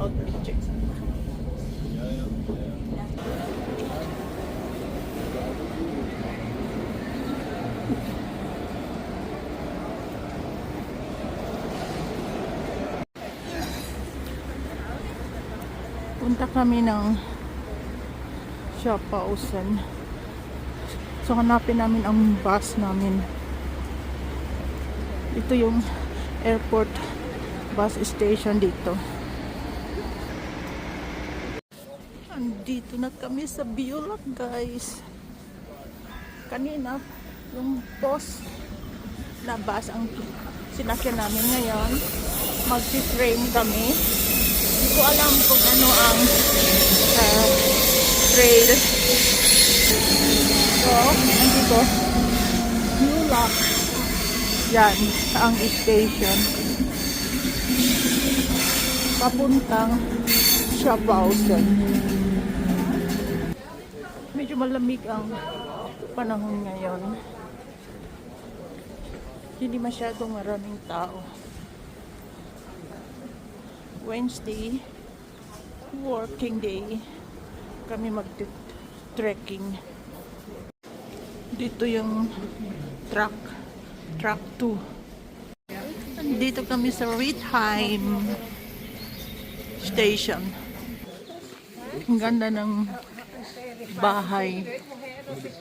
outfit check. Punta kami ng Schaffhausen. So hanapin namin ang bus namin. Ito yung airport bus station dito. Andito na kami sa Biolak, guys. Kanina yung bus na bus ang sinakyan namin. Ngayon magti-train kami. Hindi ko alam kung ano ang trail. So, andito Biolak. Yan ang station. Papuntang Schaffhausen. Medyo malamig ang panahon ngayon. Hindi masyadong maraming tao. Wednesday, working day. Kami mag-trekking. Dito yung truck 2. Dito kami sa Riedheim Station. Ang ganda ng bahay. Das ist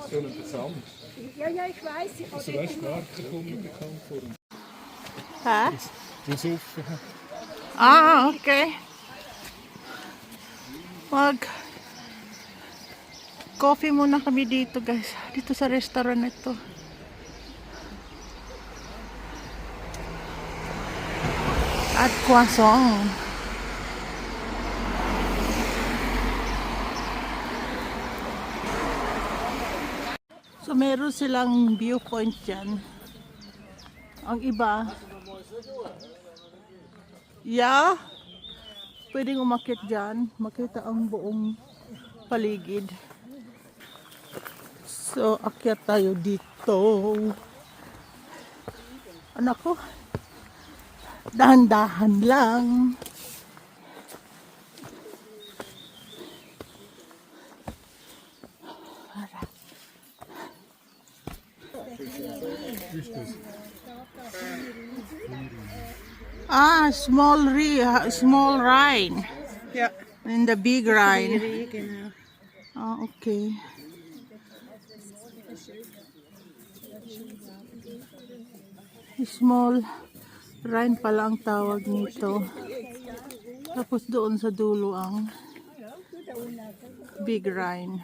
schon interessant. Ja, ja, ich weiß. Also weißt du, Marken kommen bekannt vor. Ha? Das offen. Okay. Coffee muna kami dito, guys. Dito sa restaurant ito. At croissant. So meron silang viewpoint dyan. Ang iba, pwedeng umakyat dyan, makita ang buong paligid. So akyat tayo dito. Anak ko, dahan-dahan lang. Small Rhine. Ja. In the big Rhine. Genau. Okay. Small Rhine pala ang tawag nito. Tapos doon sa dulo ang Big Rhine.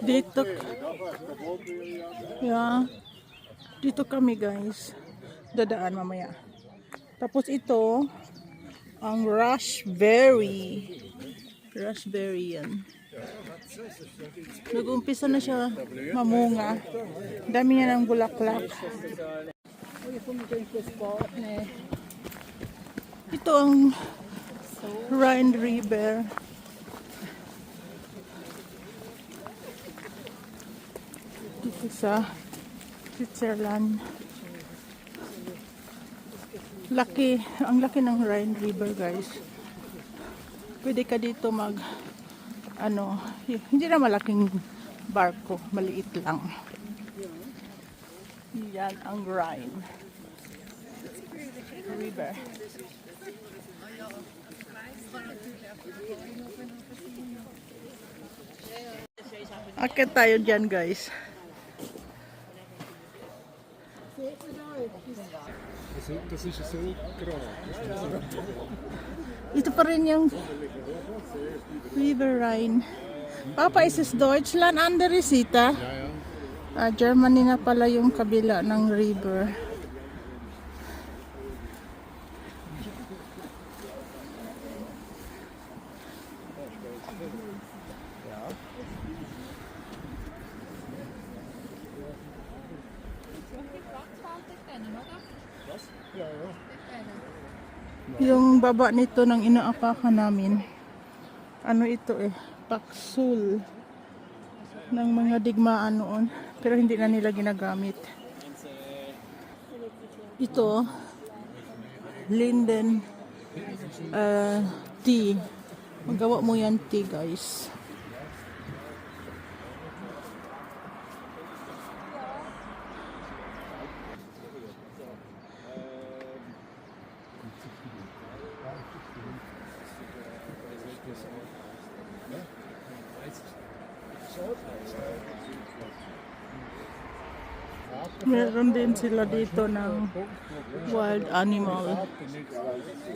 Dito, dito kami, guys. Dadaan mamaya. Tapos ito ang raspberry. Raspberry yan. Nag-umpisa na siya mamunga. Dami niya ng bulaklak. Ito ang Rhine River. Dito sa Switzerland. Ang laki ng Rhine River, guys. Pwede ka dito hindi na malaking barko, maliit lang. Yan ang Rhine River. Akit tayo dyan, guys. Das ist so gerade. Ito pa rin yung River Rhine. Papa, is es Deutschland andere Seite? Ja. Germany na pala yung kabila ng river. Yung baba nito ng inaapakan namin, ano ito paksul ng mga digmaan noon, pero hindi na nila ginagamit. Ito, linden tea. Magawa mo yan tea, guys. Meron din sila dito ng wild animal.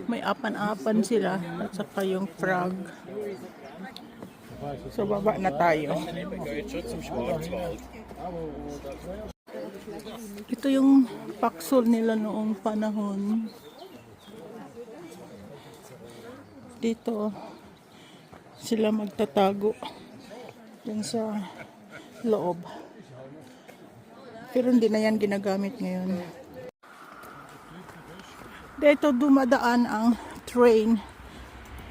May apan-apan sila at saka yung frog. So baba na tayo. Ito yung paksol nila noong panahon. Dito sila magtatago dun sa loob. Pero hindi na yan ginagamit ngayon. Dito dumadaan ang train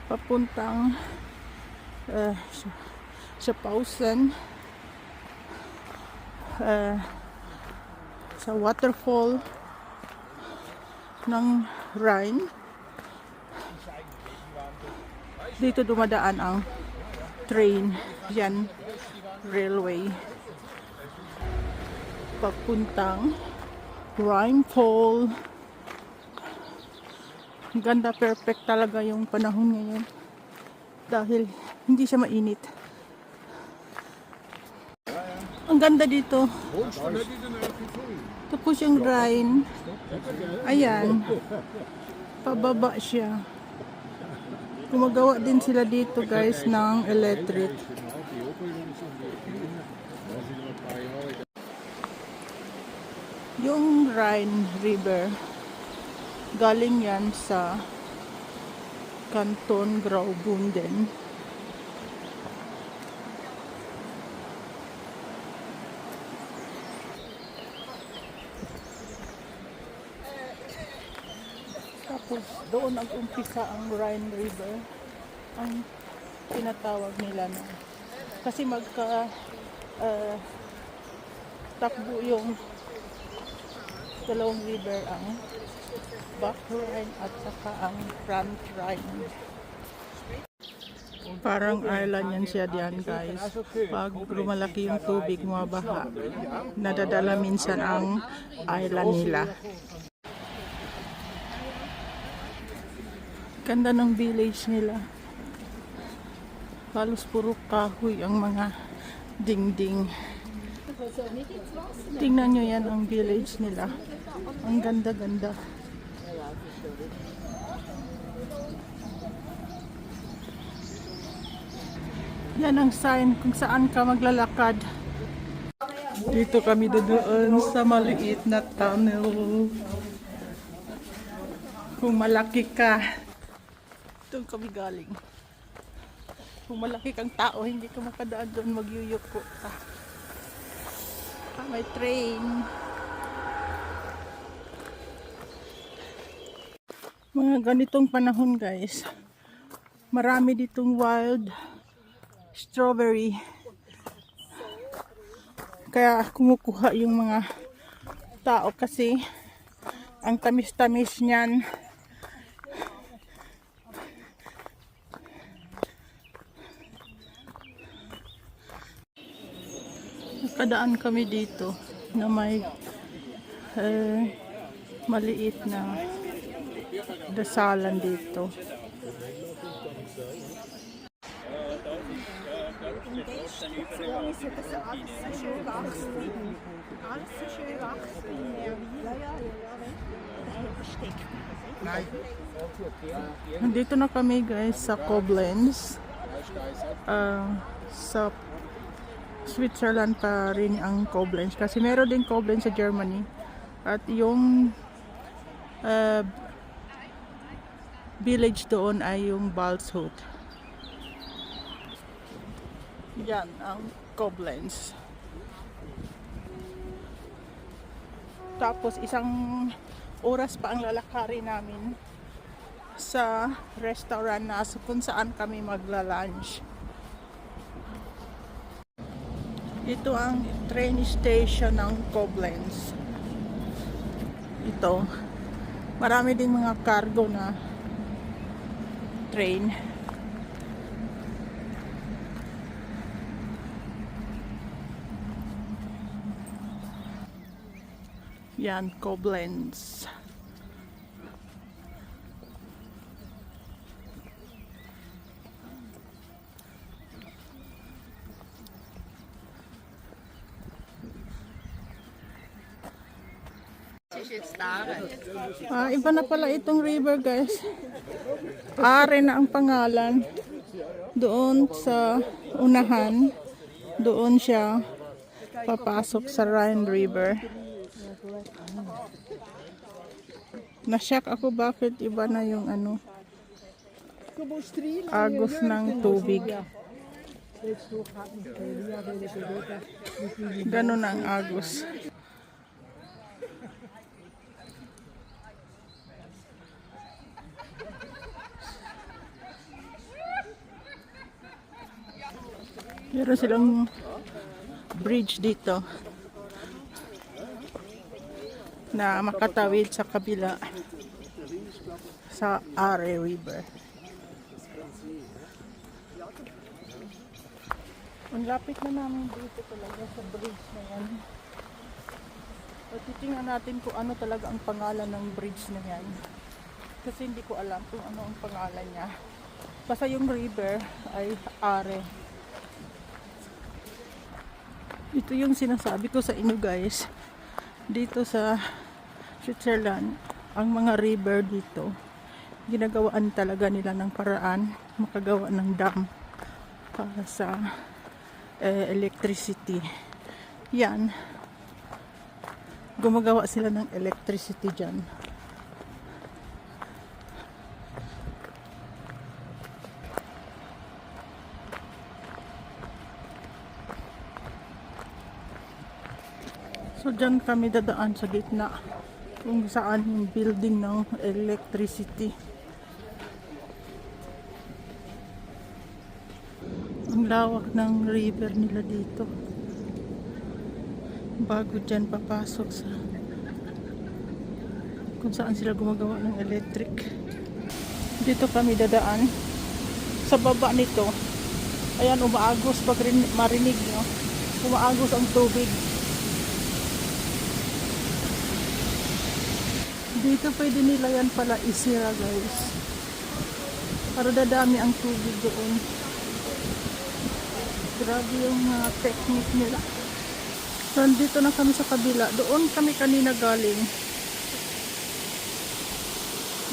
papuntang sa Pausan, sa waterfall ng Rhine. Dito dumadaan ang train, yan railway papuntang Rhinefall. Ang ganda, perfect talaga yung panahon ngayon dahil hindi siya mainit. Ang ganda dito. Tapos yung Rhine, ayan, pababa siya. Gumagawa din sila dito, guys, ng electric. Yung Rhine River, galing yan sa Canton Graubünden. Tapos doon nag-umpisa ang Rhine River, ang tinatawag nila na. Kasi takbo yung dalawang river, ang Back Rhine at saka ang Front Rhine. Parang island yan siya diyan, guys. Pag lumalaki yung tubig, mabaha, nadadala minsan ang island nila. Ganda ng village nila. Halos puro kahoy ang mga dingding. Tingnan nyo yan ang village nila. Ang ganda-ganda. Yan ang sign kung saan ka maglalakad. Dito kami doon sa maliit na tunnel. Kung malaki ka, doon kami galing. Kung malaki kang tao, hindi ka makadaan doon, magyuyuko ka. May train. Mga ganitong panahon, guys, marami ditong wild strawberry. Kaya kumukuha yung mga tao kasi ang tamis-tamis niyan. Nakadaan kami dito na may maliit na dasalan dito. Nandito na kami, guys, sa Koblenz. Sa Switzerland pa rin ang Koblenz kasi meron din Koblenz sa Germany at yung village doon ay yung Waldshut. Yan ang Koblenz. Tapos isang oras pa ang lalakarin namin sa restaurant na kung saan kami magla-lunch. Ito ang train station ng Koblenz. Ito. Marami ding mga cargo na train. Yan, Koblenz. Iba na pala itong river, guys. Are na ang pangalan. Doon sa unahan, doon siya papasok sa Rhine River. Nashock ako bakit iba na yung ano, agos ng tubig. Ganun ang agos. Meron silang bridge dito na makatawid sa kabila sa Are River. Ang lapit na namin dito talaga sa bridge na yan. At titingnan natin kung ano talaga ang pangalan ng bridge na yan. Kasi hindi ko alam kung ano ang pangalan niya. Basta yung river ay Are. Ito yung sinasabi ko sa inyo, guys. Dito sa Switzerland, ang mga river dito, ginagawaan talaga nila ng paraan makagawa ng dam para sa electricity. Yan. Gumagawa sila ng electricity dyan. So dyan kami dadaan sa gitna kung saan yung building ng electricity. Ang lawak ng river nila dito. Bago dyan papasok sa kung saan sila gumagawa ng electric. Dito kami dadaan. Sa baba nito, ayan, umaagos pag marinig nyo. Umaagos ang tubig. Dito pwede nila yan pala isira, guys. Para dadami ang tubig doon. Grabe yung technique nila. So, dito na kami sa kabila. Doon kami kanina galing.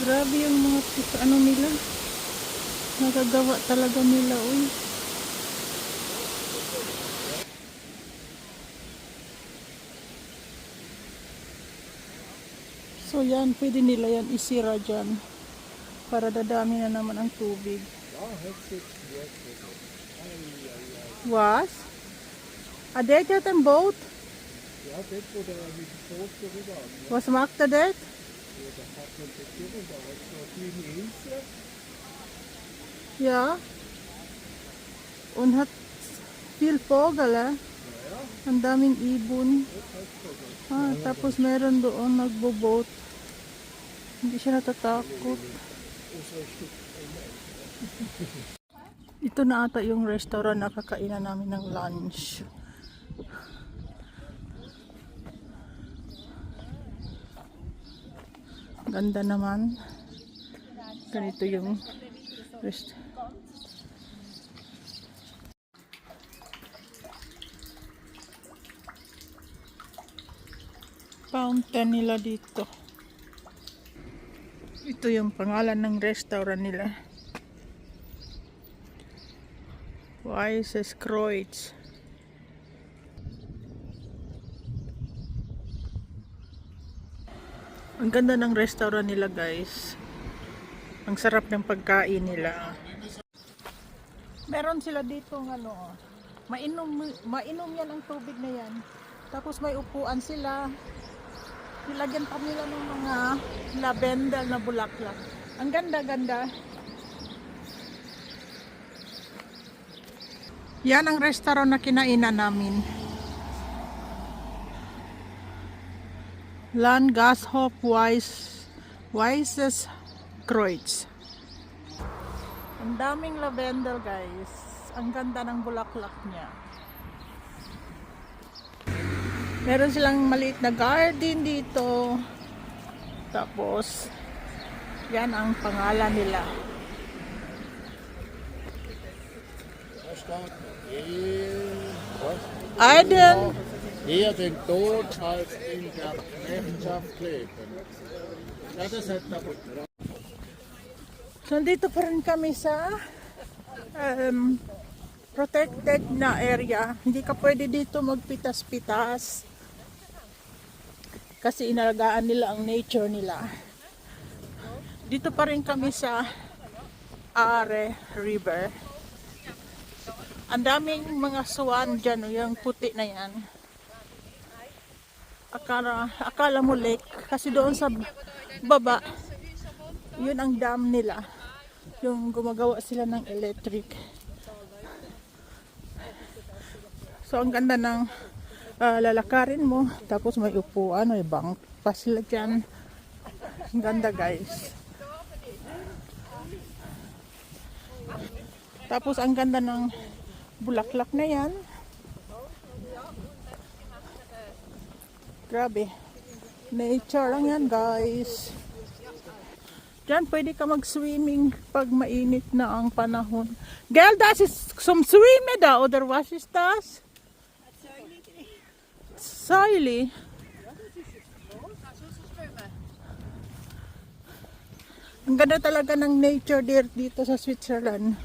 Grabe yung mga ano nila. Nagagawa talaga nila, uy. So yan, pwede nila yan isira dyan para dadami na naman ang tubig. Was? Der hat ein Boot? Ja, dort, wo der mit dem Boot darüber hat. Was macht er dort? Ja, da hat man dort darüber. Da ist so eine kleine Insel. Ja. Und hat viel Vogel, eh? Ang daming ibon. Tapos meron doon nagbo-boat. Hindi siya natatakot. Ito na ata yung restaurant na kakainan namin ng lunch. Ganda naman. Ganito yung restaurant. Fountain nila dito. Ito yung pangalan ng restaurant nila. Weißes Kreuz. Ang ganda ng restaurant nila, guys. Ang sarap ng pagkain nila. Meron sila dito ng ano, mainom yan ang tubig na yan. Tapos may upuan sila. Nilagyan pa nila ng mga lavender na bulaklak. Ang ganda-ganda. Yan ang restaurant na kinainan namin. Landgasthof Weises Kreuz. Ang daming lavender guys. Ang ganda ng bulaklak niya. Meron silang maliit na garden dito. Tapos, yan ang pangalan nila. Aiden. Hier den Tod als in der Rechenschaft kleben. Ja, das hat aber... So, dito pa rin kami sa protected na area. Hindi ka pwede dito magpitas-pitas. Kasi inalagaan nila ang nature nila. Dito pa rin kami sa Are River. Ang daming mga swan dyan, yung puti na yan. Akala mo lake, kasi doon sa baba, yun ang dam nila. Yung gumagawa sila ng electric. So ang ganda ng lalakarin mo, tapos may upuan, may bank pa sila dyan. Ang ganda guys. Tapos ang ganda ng bulaklak na yan. Grabe. Nature lang yan guys. Diyan pwede ka mag-swimming pag mainit na ang panahon. Girl, das ist zum Schwimmen da, oder was ist das? Säule. Ang ganda talaga ng nature dito sa Switzerland.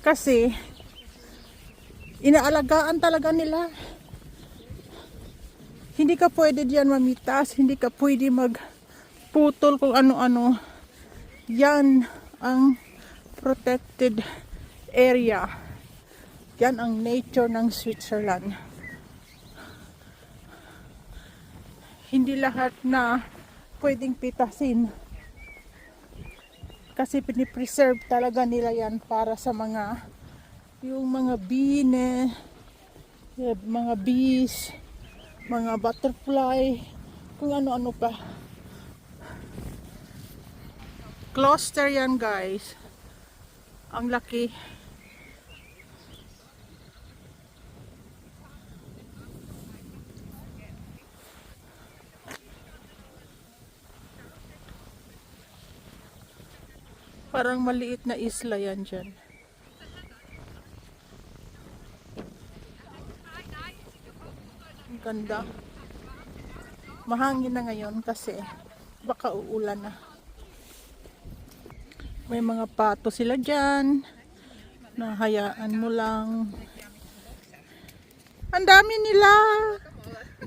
Kasi, inaalagaan talaga nila. Hindi ka pwede diyan mamitas, hindi ka pwede magputol kung ano-ano. Yan ang protected area. Yan ang nature ng Switzerland. Hindi lahat na pwedeng pitasin. Kasi pinipreserve talaga nila yan para sa yung mga bine, mga bees, mga butterfly, kung ano-ano pa. Cluster yan guys. Ang laki. Parang maliit na isla yan dyan. Ang ganda. Mahangin na ngayon kasi baka uulan na. May mga pato sila dyan. Nahayaan mo lang. Ang dami nila.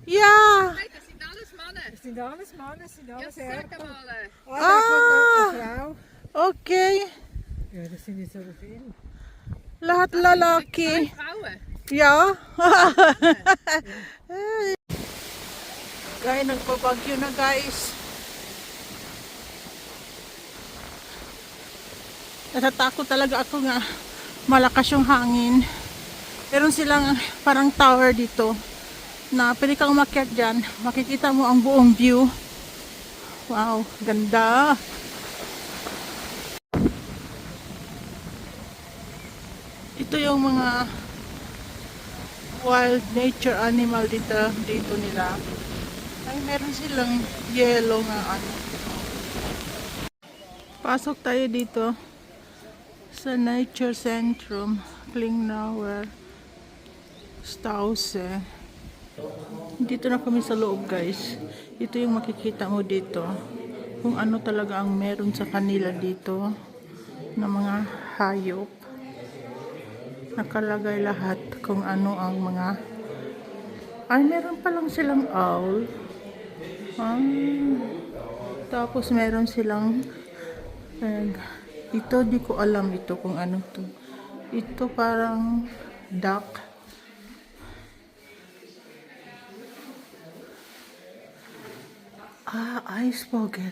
Yeah. Das sind alles Männer. Das sind alles Männer, das sind Ja, alles sag Erben. mal. Oh, da kommt noch Ah. eine Frau. Okay. Ja, das sind jetzt so viele. Lahat lalaki. Frauen. Yeah. Guys, nagpapagyo na guys. Natatakot talaga ako nga malakas yung hangin. Meron silang parang tower dito na pwede kang umakyat dyan. Makikita mo ang buong view. Wow, ganda. Ito yung mga wild nature animal dito nila. Ay, meron silang yellow nga ano. Pasok tayo dito sa Nature Centrum, Klingnauer Stause. Dito na kami sa loob guys. Ito yung makikita mo dito. Kung ano talaga ang meron sa kanila dito na mga hayop. Nakalagay lahat kung ano ang mga... Ay, meron pa lang silang owl. Tapos meron silang... ito, di ko alam ito kung ano to. Ito parang duck. Eisvogel.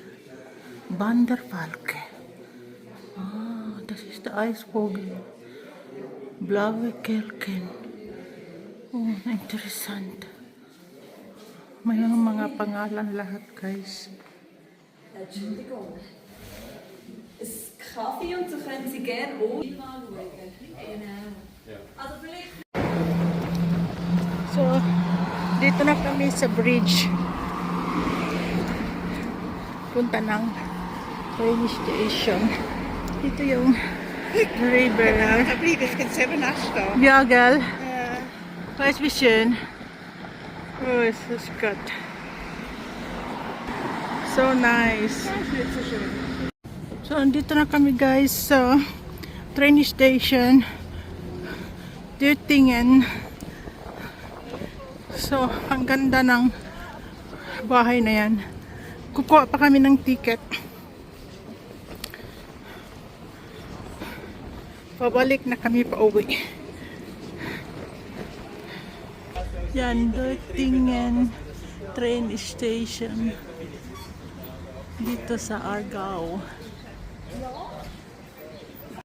Wanderfalke. the Eisvogel. Blaue Kerken. Oh, interessant. May mga pangalan lahat, guys. Entschuldigung. Es Kaffee und so können Sie gerne oben anschauen. Genau. Also vielleicht. So, dito na kami sa bridge. Punta ng train station. Ito yung river. Ich kann selber nachschauen. Ja, gell? Weißt du, wie schön? Oh, es ist Gott. So nice. So, andito na kami, guys, sa train station. Döttingen. So, ang ganda ng bahay na yan. Kukuha pa kami ng ticket. Pabalik na kami pa uwi. Yan, Döttingen train station. Dito sa Aargau.